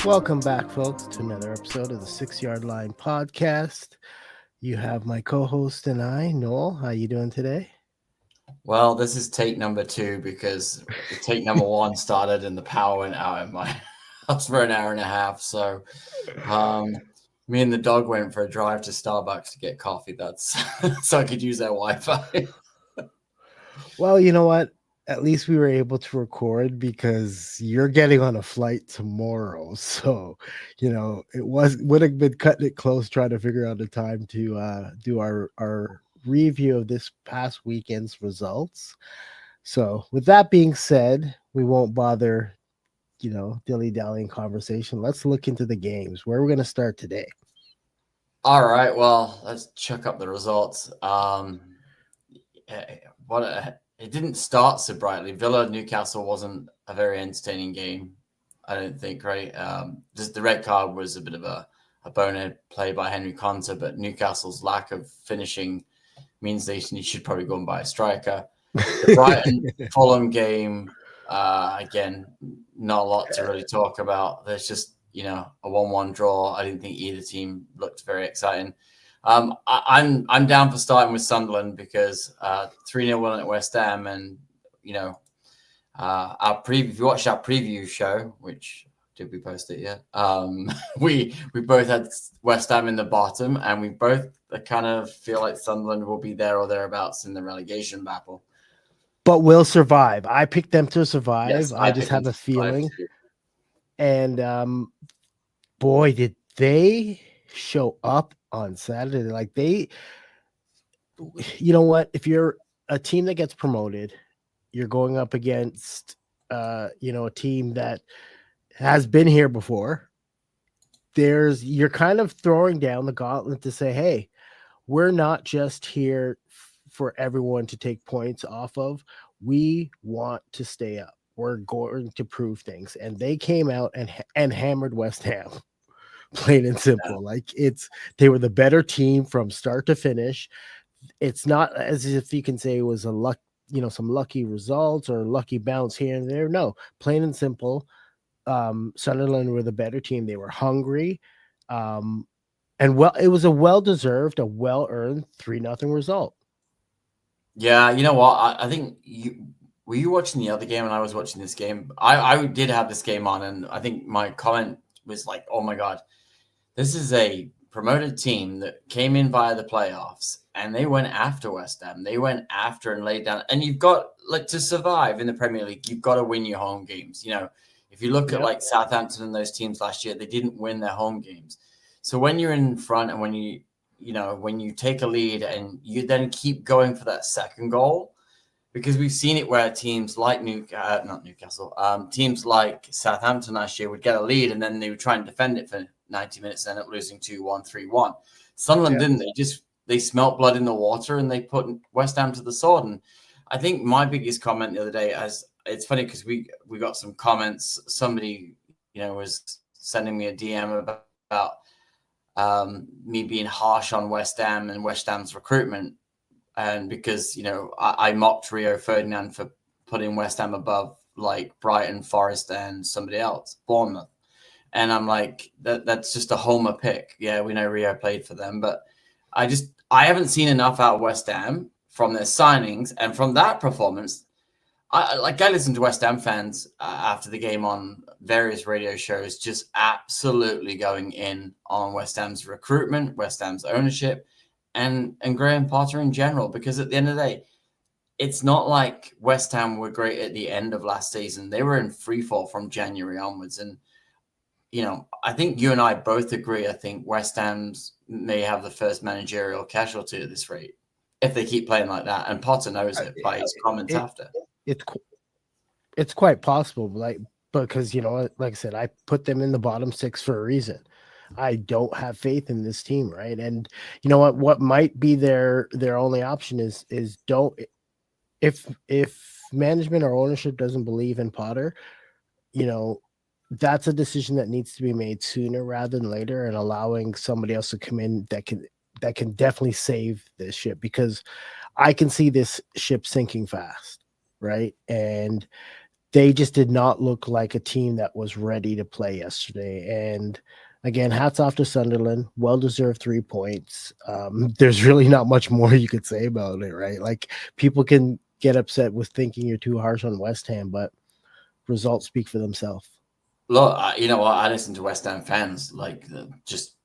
Welcome back, folks, to another episode of the 6 Yard Line podcast. You have my co-host and I, Noel. How you doing today? Well, this is take number two because the take number one started and the power went out in my house for an hour and a half. So, um, me and the dog went for a drive to Starbucks to get coffee. That's so I could use their Wi-Fi. Well, you know what? At least we were able to record because you're getting on a flight tomorrow. So, it would have been cutting it close trying to figure out a time to do our review of this past weekend's results. So, with that being said, we won't bother, dilly-dallying conversation. Let's look into the games. Where are we going to start today? All right, well, let's check up the results. It didn't start so brightly. Villa Newcastle wasn't a very entertaining game, I don't think. Right, just the red card was a bit of a bonehead play by Henry Conter, but Newcastle's lack of finishing means they should probably go and buy a striker. The Brighton Fulham game, again, not a lot to really talk about. There's just a 1-1 draw. I didn't think either team looked very exciting. I'm down for starting with Sunderland because 3-0 win at West Ham, and our preview. If you watched our preview show, which did we post it yet? We both had West Ham in the bottom, and we both kind of feel like Sunderland will be there or thereabouts in the relegation battle. But will survive. I picked them to survive. Yes, I just have a feeling. too. And boy, did they show up on Saturday. Like you know what? If you're a team that gets promoted, you're going up against a team that has been here before. You're kind of throwing down the gauntlet to say, hey, we're not just here for everyone to take points off of. We want to stay up. We're going to prove things. And they came out and hammered West Ham. Plain and simple. Like they were the better team from start to finish. It's not as if you can say it was some lucky results or lucky bounce here and there. No, plain and simple. Sunderland were the better team. They were hungry. And it was a well-deserved, a well-earned 3-0 result. Yeah, you know what? I think were you watching the other game and I was watching this game? I did have this game on, and I think my comment was like, "Oh my god, this is a promoted team that came in via the playoffs, and they went after West Ham. They went after and laid down. And you've got to survive in the Premier League, you've got to win your home games. If you look at like Southampton and those teams last year, they didn't win their home games. So when you're in front and when you take a lead and you then keep going for that second goal, because we've seen it where teams like teams like Southampton last year would get a lead and then they would try and defend it for 90 minutes and end up losing 2-1, 3-1. Sunderland didn't. They smelt blood in the water and they put West Ham to the sword. And I think my biggest comment the other day, as it's funny because we got some comments. Somebody was sending me a DM about me being harsh on West Ham and West Ham's recruitment. And because, I mocked Rio Ferdinand for putting West Ham above like Brighton, Forest, and somebody else, Bournemouth. And I'm like, that's just a homer pick. Yeah, we know Rio played for them, but I haven't seen enough out of West Ham from their signings and from that performance. I listened to West Ham fans after the game on various radio shows, just absolutely going in on West Ham's recruitment, West Ham's ownership, and Graham Potter in general. Because at the end of the day, it's not like West Ham were great at the end of last season. They were in free fall from January onwards. And, I think you and I both agree. I think West Ham's may have the first managerial casualty at this rate if they keep playing like that. And Potter knows it by his comments after. It's quite possible, because like I said, I put them in the bottom six for a reason. I don't have faith in this team, right? And you know what might be their only option is don't if management or ownership doesn't believe in Potter, that's a decision that needs to be made sooner rather than later, and allowing somebody else to come in that can definitely save this ship, because I can see this ship sinking fast, right? And they just did not look like a team that was ready to play yesterday. And again, hats off to Sunderland. Well deserved 3 points. There's really not much more you could say about it, right? Like people can get upset with thinking you're too harsh on West Ham, but results speak for themselves. Look, you know what? I listen to West Ham fans like just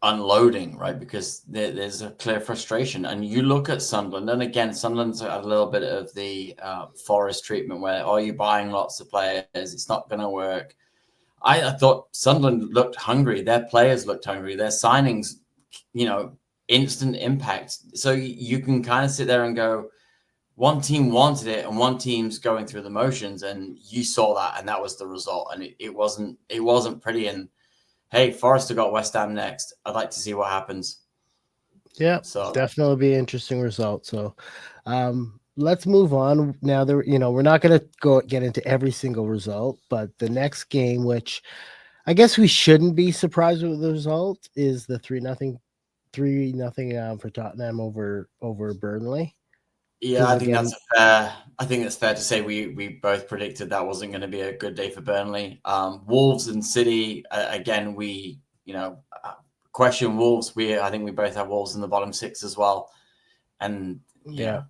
unloading, right? Because there's a clear frustration. And you look at Sunderland, and again, Sunderland's a little bit of the Forest treatment where, are you buying lots of players? It's not going to work. I thought Sunderland looked hungry. Their players looked hungry. Their signings, instant impact. So you can kind of sit there and go, one team wanted it and one team's going through the motions, and you saw that, and that was the result. And it wasn't pretty. And hey, Forest have got West Ham next. I'd like to see what happens. Yeah, So definitely be an interesting result. So let's move on. Now we're not gonna get into every single result, but the next game, which I guess we shouldn't be surprised with the result, is the 3-0 for Tottenham over Burnley. yeah, I think that's fair. I think it's fair to say we both predicted that wasn't going to be a good day for Burnley. Wolves and City again. Question Wolves. I think we both have Wolves in the bottom six as well. And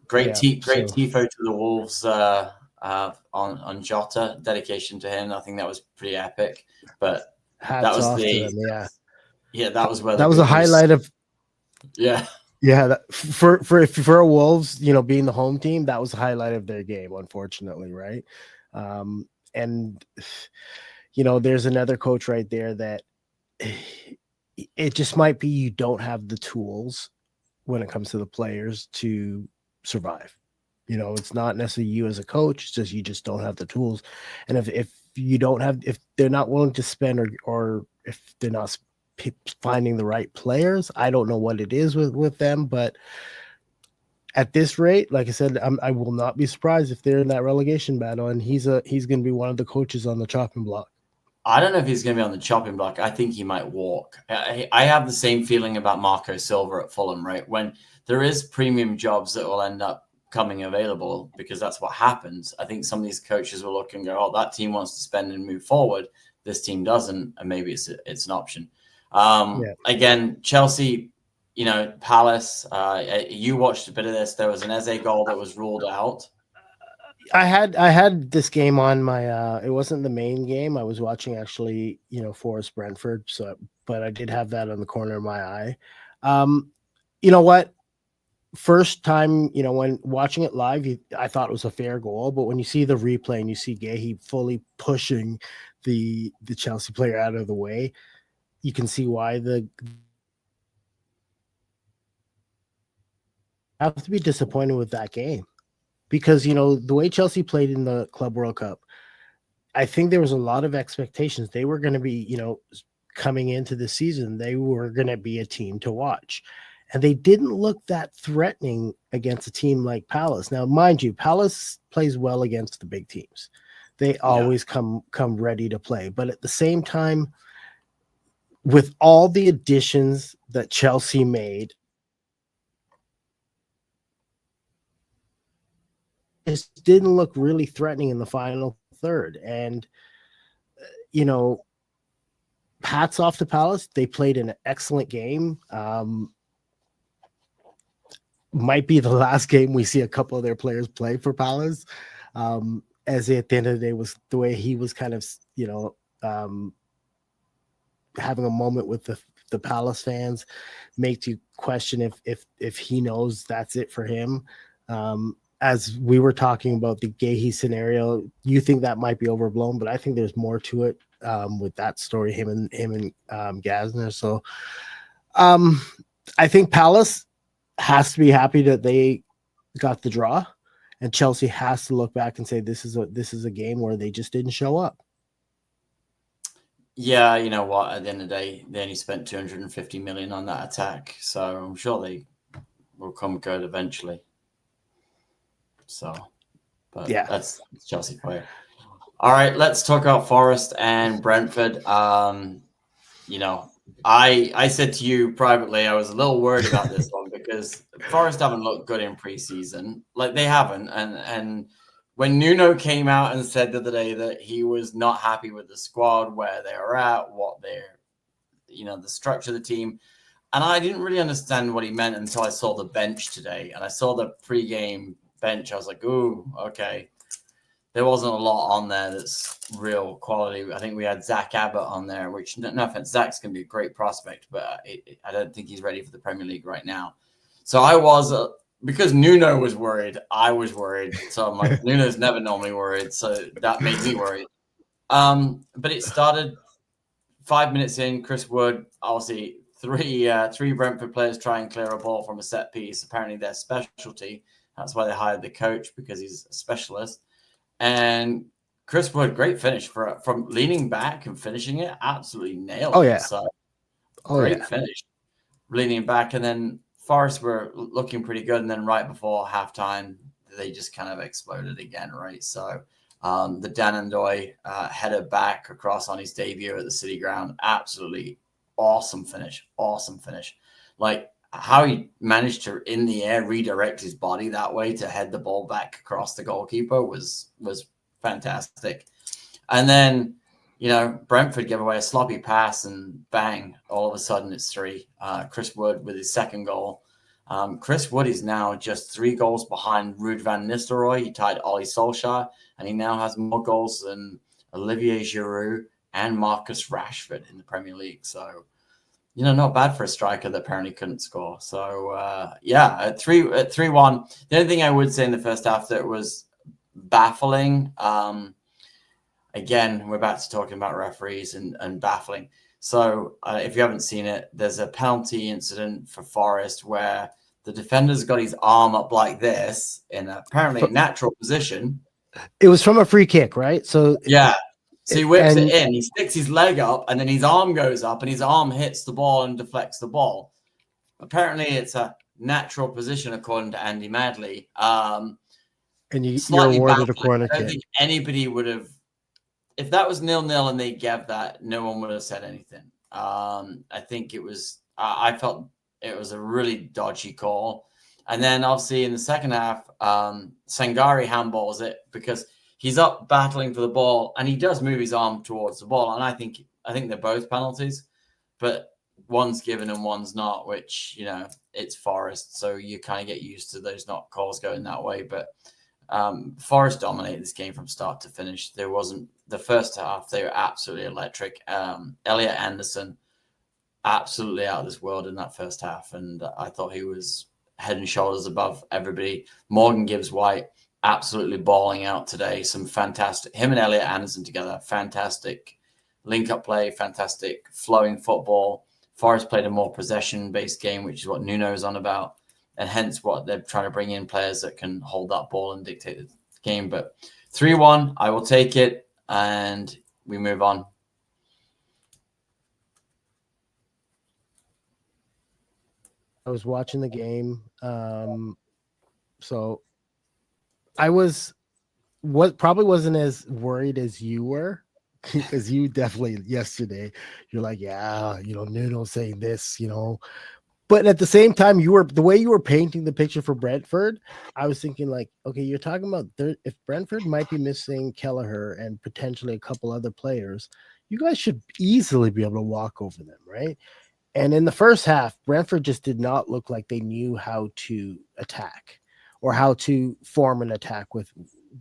great tifo to the Wolves on Jota. Dedication to him. I think that was pretty epic. But hats off to them. Yeah, that was where that was a highlight of. Yeah. Yeah, for a Wolves, being the home team, that was the highlight of their game, unfortunately, right? And there's another coach right there that it just might be you don't have the tools when it comes to the players to survive. It's not necessarily you as a coach, it's just you just don't have the tools. And if they're not willing to spend or if they're not finding the right players, I don't know what it is with them, but at this rate, like I said, I will not be surprised if they're in that relegation battle, and he's going to be one of the coaches on the chopping block. I don't know if he's going to be on the chopping block. I think he might walk. I have the same feeling about Marco Silva at Fulham, right? When there is premium jobs that will end up coming available, because that's what happens. I think some of these coaches will look and go, oh, that team wants to spend and move forward. This team doesn't, and maybe it's an option. Again, Chelsea, Palace, you watched a bit of this. There was an Eze goal that was ruled out. I had this game on my it wasn't the main game. I was watching actually, Forest Brentford, but I did have that on the corner of my eye. You know what? First time, when watching it live, I thought it was a fair goal, but when you see the replay and you see Gahey fully pushing the Chelsea player out of the way, you can see why I have to be disappointed with that game, because the way Chelsea played in the Club World Cup, I think there was a lot of expectations. They were going to be, coming into the season, they were going to be a team to watch, and they didn't look that threatening against a team like Palace. Now, mind you, Palace plays well against the big teams. They always come ready to play, but at the same time, with all the additions that Chelsea made, it didn't look really threatening in the final third. And, hats off to Palace. They played an excellent game. Might be the last game we see a couple of their players play for Palace. As at the end of the day was the way he was kind of, having a moment with the Palace fans makes you question if he knows that's it for him. As we were talking about the Gahey scenario, you think that might be overblown, but I think there's more to it with that story, him and Gazner. So I think Palace has to be happy that they got the draw, and Chelsea has to look back and say this is a game where they just didn't show up. Yeah, you know what? At the end of the day, they only spent 250 million on that attack, so I'm sure they will come good eventually. So, but yeah, that's Chelsea for you. All right, let's talk about Forest and Brentford. I said to you privately, I was a little worried about this one because Forest haven't looked good in preseason, like they haven't, and when Nuno came out and said the other day that he was not happy with the squad, where they were at, what they're, the structure of the team. And I didn't really understand what he meant until I saw the bench today. And I saw the pre-game bench. I was like, ooh, okay. There wasn't a lot on there that's real quality. I think we had Zach Abbott on there, which, no offense, Zach's going to be a great prospect, but I don't think he's ready for the Premier League right now. So I was, because Nuno was worried, I was worried. So I'm like, Nuno's never normally worried. So that made me worried. But it started 5 minutes in. Chris Wood, obviously, three Brentford players try and clear a ball from a set piece. Apparently their specialty. That's why they hired the coach, because he's a specialist. And Chris Wood, great finish from leaning back and finishing it. Absolutely nailed it. So great finish, leaning back. And then Forest were looking pretty good. And then right before halftime, they just kind of exploded again, right? So the Danandoy header back across on his debut at the City Ground. Absolutely awesome finish. Awesome finish. Like, how he managed to, in the air, redirect his body that way to head the ball back across the goalkeeper was fantastic. And then, Brentford give away a sloppy pass and bang, all of a sudden it's 3. Chris Wood with his second goal. Chris Wood is now just 3 goals behind Ruud van Nistelrooy. He tied Ollie Solskjaer, and he now has more goals than Olivier Giroud and Marcus Rashford in the Premier League. So, not bad for a striker that apparently couldn't score. So, at 3-1. The only thing I would say in the first half that was baffling, again, we're back to talking about referees and baffling. So, if you haven't seen it, there's a penalty incident for Forest where the defender's got his arm up like this in apparently natural position. It was from a free kick, right? So yeah. So he whips it in, he sticks his leg up, and then his arm goes up, and his arm hits the ball and deflects the ball. Apparently, it's a natural position, according to Andy Madley. And you're awarded a corner kick. I don't think anybody would have, if that was 0-0 and they gave that, no one would have said anything. I think it was, I felt it was a really dodgy call. And then, obviously, in the second half, Sangari handballs it because he's up battling for the ball, and he does move his arm towards the ball. And I think they're both penalties, but one's given and one's not, which, it's Forest. So you kind of get used to those not calls going that way. But Forest dominated this game from start to finish. There wasn't, the first half, they were absolutely electric. Elliot Anderson, absolutely out of this world in that first half. And I thought he was head and shoulders above everybody. Morgan Gibbs-White, absolutely balling out today. Some fantastic, him and Elliot Anderson together, fantastic link-up play, fantastic flowing football. Forest played a more possession-based game, which is what Nuno's on about, and hence what they're trying to bring in players that can hold that ball and dictate the game. But 3-1, I will take it, and we move on. I was watching the game. So I probably wasn't as worried as you were, because you definitely yesterday, you're like, yeah, Nuno saying this, but at the same time, the way you were painting the picture for Brentford, I was thinking like, okay, you're talking about if Brentford might be missing Kelleher and potentially a couple other players, you guys should easily be able to walk over them, right? And in the first half, Brentford just did not look like they knew how to attack or how to form an attack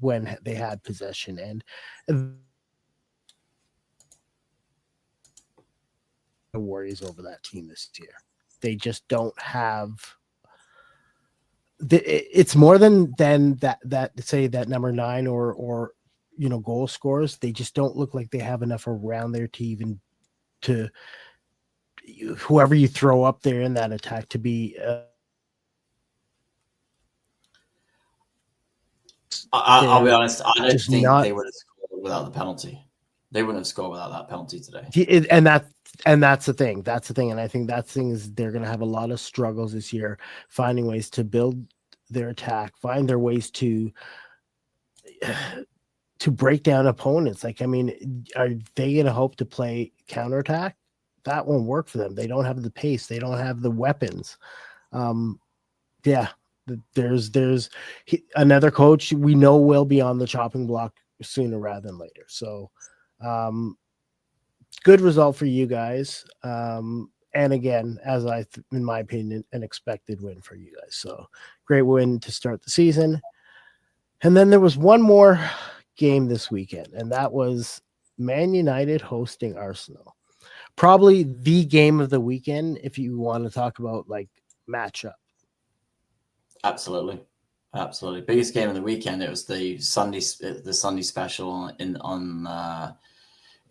when they had possession. And the worries over that team this year. They just don't have. It's more than that. Say that number 9 or goal scorers. They just don't look like they have enough around there to even to whoever you throw up there in that attack to be. I'll be honest. I don't think they would have scored without the penalty. They wouldn't have scored without that penalty today. And that's the thing. That's the thing. And I think that thing is they're going to have a lot of struggles this year, finding ways to build their attack, find their ways to break down opponents. Like, I mean, are they going to hope to play counterattack? That won't work for them. They don't have the pace. They don't have the weapons. Yeah, Another coach we know will be on the chopping block sooner rather than later. So, good result for you guys. And again, in my opinion, an expected win for you guys. So great win to start the season. And then there was one more game this weekend, and that was Man United hosting Arsenal. Probably the game of the weekend if you want to talk about like matchup. Absolutely. Biggest game of the weekend. It was the Sunday special in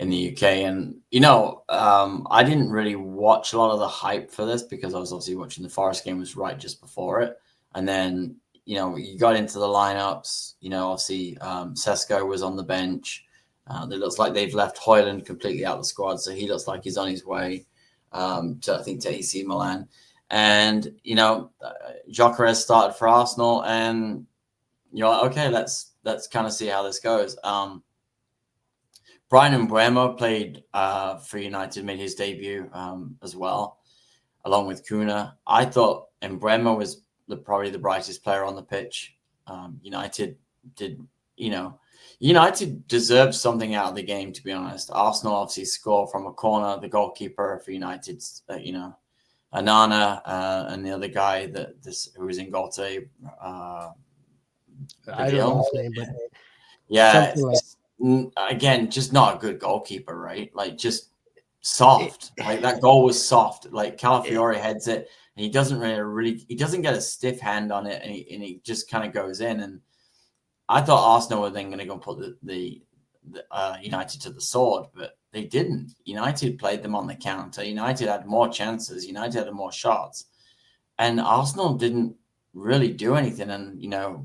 the UK, and I didn't really watch a lot of the hype for this because I was obviously watching the Forest game was right just before it, and then you got into the lineups. Obviously Sesko was on the bench. It looks like they've left Højlund completely out of the squad, so he looks like he's on his way to AC Milan. And Gyökeres started for Arsenal, and you're like, okay, let's kind of see how this goes. Brian Mbeumo played for United, made his debut as well, along with Kuna. I thought Mbeumo was probably the brightest player on the pitch. United deserved something out of the game, to be honest. Arsenal obviously scored from a corner. The goalkeeper for United, Anana, and the other guy who was in goal today. I don't know his name, but yeah, again, just not a good goalkeeper, right? Like just soft. Like that goal was soft. Like Calafiore heads it, and he doesn't he doesn't get a stiff hand on it, and he just kind of goes in. And I thought Arsenal were then going to go put the United to the sword, but they didn't. United played them on the counter. United had more chances. United had more shots, and Arsenal didn't really do anything. And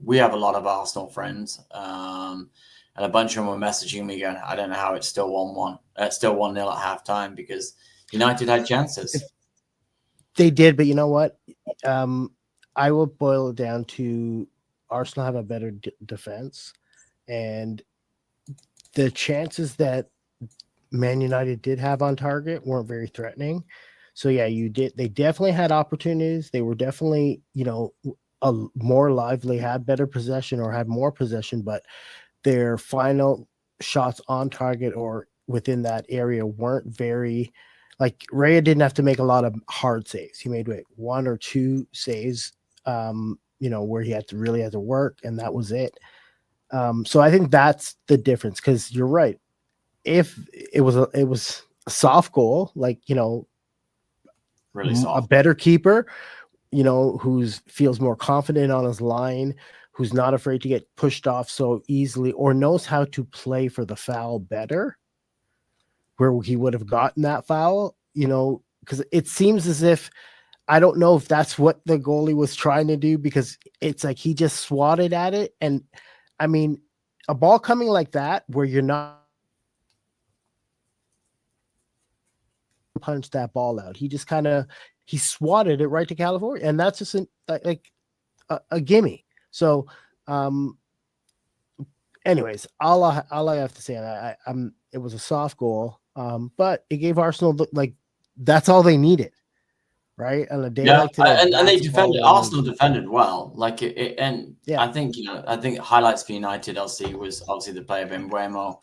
we have a lot of Arsenal friends, and a bunch of them were messaging me going, "I don't know how it's still 1-1. Still 1-0 at halftime because United had chances." They did, but you know what? I will boil it down to Arsenal have a better defense, and the chances that Man United did have on target weren't very threatening. So yeah, they definitely had opportunities. They were definitely, more lively, had better possession or had more possession, but their final shots on target or within that area weren't very, like Raya didn't have to make a lot of hard saves. He made one or two saves, where he really had to work, and that was it. So I think that's the difference, because you're right. If it was a soft goal, like really soft, a better keeper, who's feels more confident on his line, who's not afraid to get pushed off so easily, or knows how to play for the foul better, where he would have gotten that foul, because it seems as if, I don't know if that's what the goalie was trying to do, because it's like he just swatted at it. And I mean, a ball coming like that, where you're not punch that ball out. He just he swatted it right to California, and that's just like a gimme. So, anyways, all I have to say, it was a soft goal, but it gave Arsenal that's all they needed, right? On a day like today, and they defended. Arsenal defended well, and yeah. I think highlights for United LC was obviously the play of Mbeumo.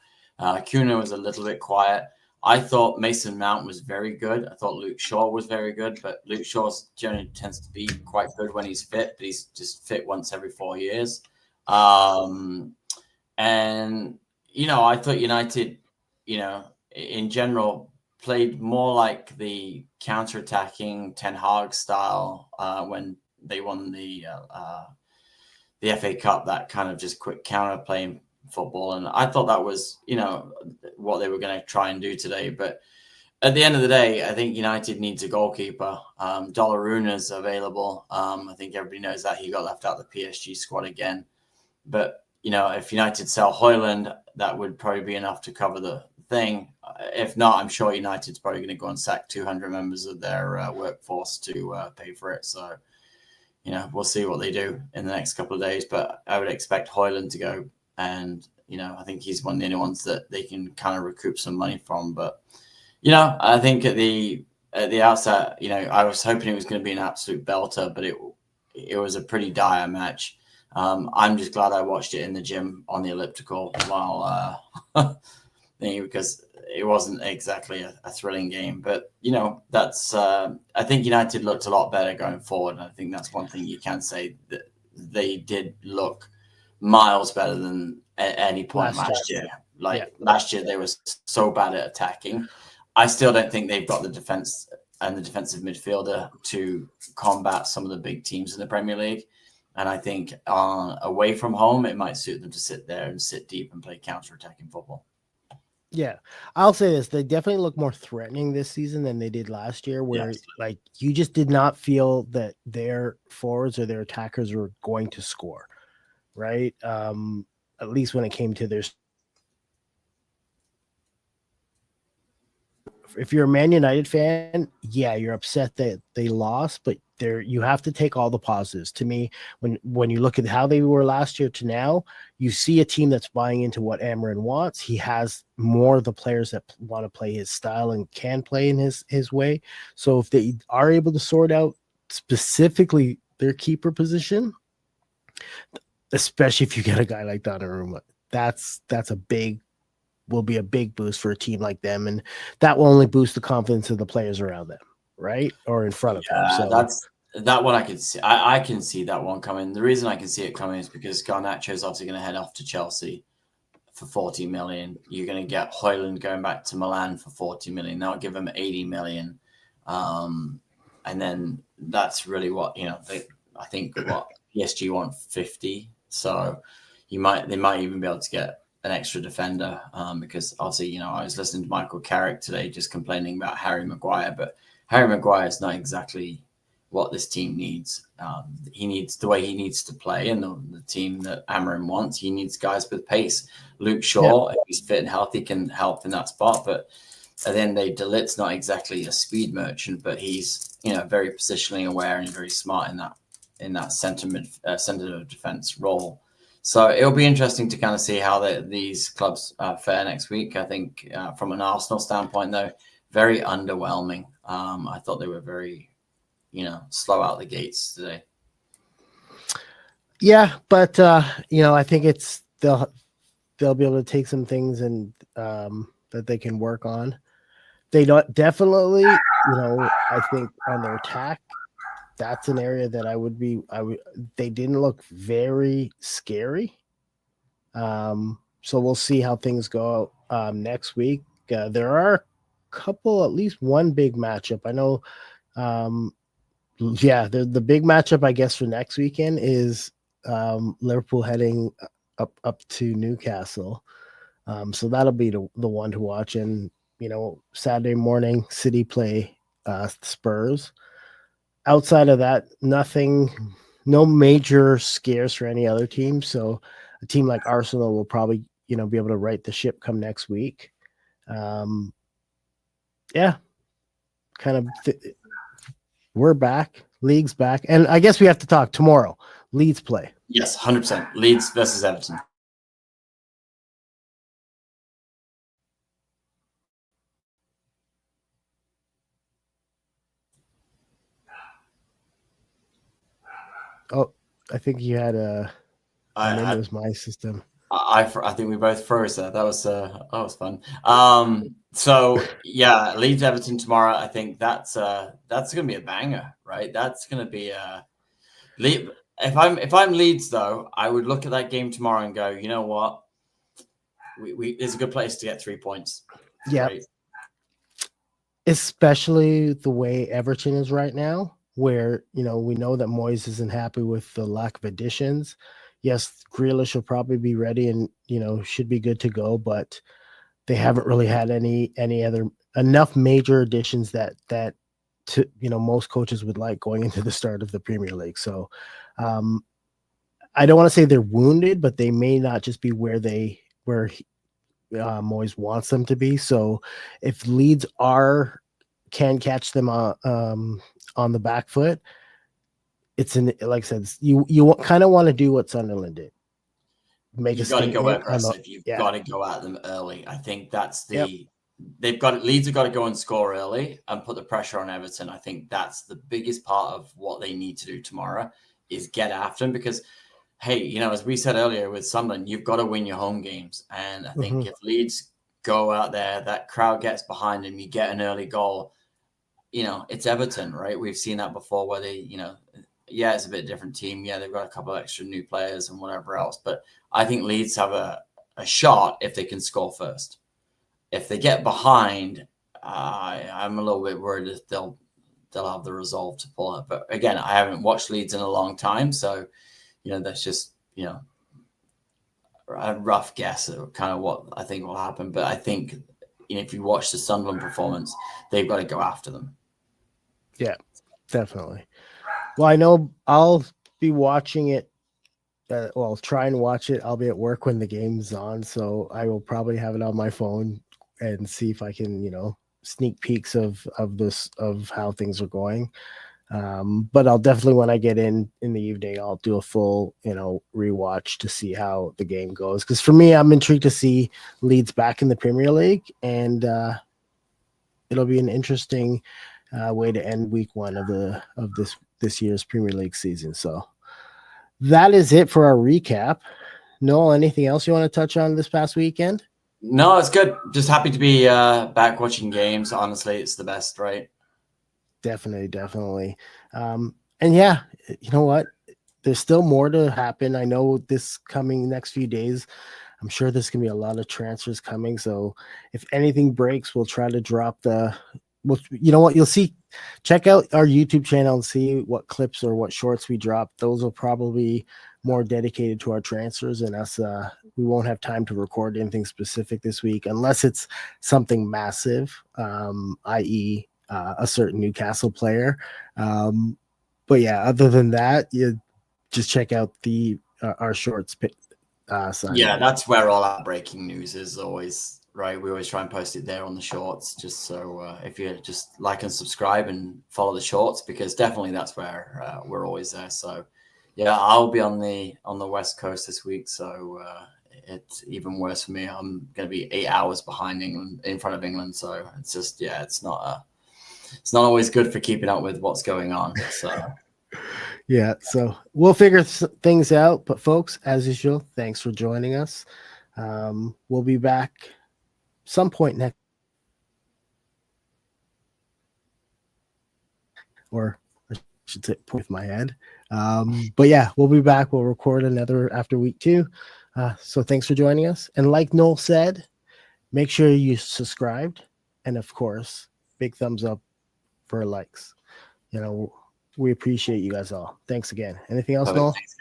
Kuna was a little bit quiet. I thought Mason Mount was very good. I thought Luke Shaw was very good, but Luke Shaw generally tends to be quite good when he's fit, but he's just fit once every 4 years. And I thought United, in general, played more like the counter-attacking Ten Hag style when they won the FA Cup, that kind of just quick counter-playing football. And I thought that was, what they were going to try and do today. But at the end of the day, I think United needs a goalkeeper. Donnarumma's available. I think everybody knows that he got left out of the PSG squad again. But, if United sell Højlund, that would probably be enough to cover the thing. If not, I'm sure United's probably going to go and sack 200 members of their workforce to pay for it. So, we'll see what they do in the next couple of days. But I would expect Højlund to go. And, I think he's one of the only ones that they can kind of recoup some money from. But, I think at the outset, I was hoping it was going to be an absolute belter, but it was a pretty dire match. I'm just glad I watched it in the gym on the elliptical while because it wasn't exactly a thrilling game. But that's I think United looked a lot better going forward. And I think that's one thing you can say, that they did look miles better than at any point last year. Last year they were so bad at attacking. I still don't think they've got the defense and the defensive midfielder to combat some of the big teams in the Premier League. And I think away from home, it might suit them to sit there and sit deep and play counter-attacking football. Yeah, I'll say this: they definitely look more threatening this season than they did last year, where like you just did not feel that their forwards or their attackers were going to score, right? At least when it came to their. If you're a Man United fan, yeah, you're upset that they lost, but you have to take all the positives. To me, when you look at how they were last year to now, you see a team that's buying into what Amarin wants. He has more of the players that want to play his style and can play in his way. So if they are able to sort out specifically their keeper position, especially if you get a guy like Donnarumma, that's will be a big boost for a team like them, and that will only boost the confidence of the players around them, right, or in front of them. So that's that one I can see. I can see that one coming. The reason I can see it coming is because Garnacho is obviously going to head off to Chelsea for 40 million. You're going to get Højlund going back to Milan for 40 million. That'll give them 80 million, and then that's really what I think what PSG want 50. So they might even be able to get an extra defender because obviously, I was listening to Michael Carrick today just complaining about Harry Maguire, but Harry Maguire is not exactly what this team needs. He needs the way he needs to play, and the team that Amarin wants, he needs guys with pace. Luke Shaw, if he's fit and healthy, can help in that spot, but at the end of the day, De Ligt's not exactly a speed merchant, but he's very positionally aware and very smart in that center of defense role. So it'll be interesting to kind of see how these clubs fare next week. I think from an Arsenal standpoint, though, very underwhelming. I thought they were very, slow out the gates today. Yeah, but I think they'll be able to take some things and that they can work on. They don't definitely, I think on their attack, that's an area that they didn't look very scary. So we'll see how things go next week. There are a couple, at least one big matchup. I know, the big matchup, I guess, for next weekend is Liverpool heading up to Newcastle. So that'll be the one to watch. And, Saturday morning, City play Spurs. Outside of that, no major scares for any other team. So a team like Arsenal will probably, be able to right the ship come next week. We're back. League's back. And I guess we have to talk tomorrow. Leeds play. Yes, 100%. Leeds versus Everton. Oh, I think you had maybe it was my system. I think we both froze there. That was fun. So yeah, Leeds Everton tomorrow. I think that's gonna be a banger, right? That's gonna be if I'm Leeds though, I would look at that game tomorrow and go, you know what? We it's a good place to get 3 points. Yeah. Right? Especially the way Everton is right now, where we know that Moyes isn't happy with the lack of additions. Yes, Grealish will probably be ready and should be good to go, but they haven't really had any other enough major additions that most coaches would like going into the start of the Premier League. So I don't want to say they're wounded, but they may not just be where Moyes wants them to be. So if Leeds can catch them on the back foot, like I said, you kind of want to do what Sunderland did. You've got to go aggressive. You've got to go at them early. I think that's Leeds have got to go and score early and put the pressure on Everton. I think that's the biggest part of what they need to do tomorrow is get after them because, hey, you know, as we said earlier with Sunderland, you've got to win your home games. And I think if Leeds go out there, that crowd gets behind them, you get an early goal, you know, it's Everton, right? We've seen that before where they, you know, yeah, it's a bit different team. Yeah, they've got a couple of extra new players and whatever else. But I think Leeds have a shot if they can score first. If they get behind, I'm a little bit worried that they'll have the resolve to pull it. But again, I haven't watched Leeds in a long time, so you know that's just a rough guess of kind of what I think will happen. But I think if you watch the Sunderland performance, they've got to go after them. Yeah, definitely. Well, I know I'll be watching it. Well, try and watch it. I'll be at work when the game's on, so I will probably have it on my phone and see if I can, sneak peeks of how things are going. But I'll definitely, when I get in the evening, I'll do a full, rewatch to see how the game goes. Because for me, I'm intrigued to see Leeds back in the Premier League, and it'll be an interesting way to end week one of this year's Premier League season. So that is it for our recap. Noel, anything else you want to touch on this past weekend? No, it's good. Just happy to be back watching games. Honestly, it's the best, right? Definitely. And yeah, you know what? There's still more to happen. I know this coming next few days, I'm sure there's going to be a lot of transfers coming. So if anything breaks, we'll try to drop you know what? You'll see, check out our YouTube channel and see what clips or what shorts we drop. Those will probably be more dedicated to our transfers and us. We won't have time to record anything specific this week unless it's something massive, i.e., a certain Newcastle player. But yeah, other than that, you just check out our shorts. Yeah, that's where all our breaking news is always, right? We always try and post it there on the shorts, just so if you just like and subscribe and follow the shorts, because definitely that's where we're always there. So yeah, I'll be on the West Coast this week, so it's even worse for me. I'm going to be 8 hours behind England, in front of England, so it's just it's not always good for keeping up with what's going on. So. Yeah, so we'll figure things out. But folks, as usual, thanks for joining us. We'll be back some point next, or I should say, point with my head. But yeah, we'll be back. We'll record another after week 2. So thanks for joining us. And like Noel said, make sure you subscribed, and of course, big thumbs up for likes. We appreciate you guys all. Thanks again. Anything else, Noel? Thanks,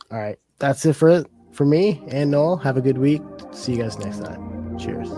all right. That's it for me and Noel. Have a good week. See you guys next time. Cheers.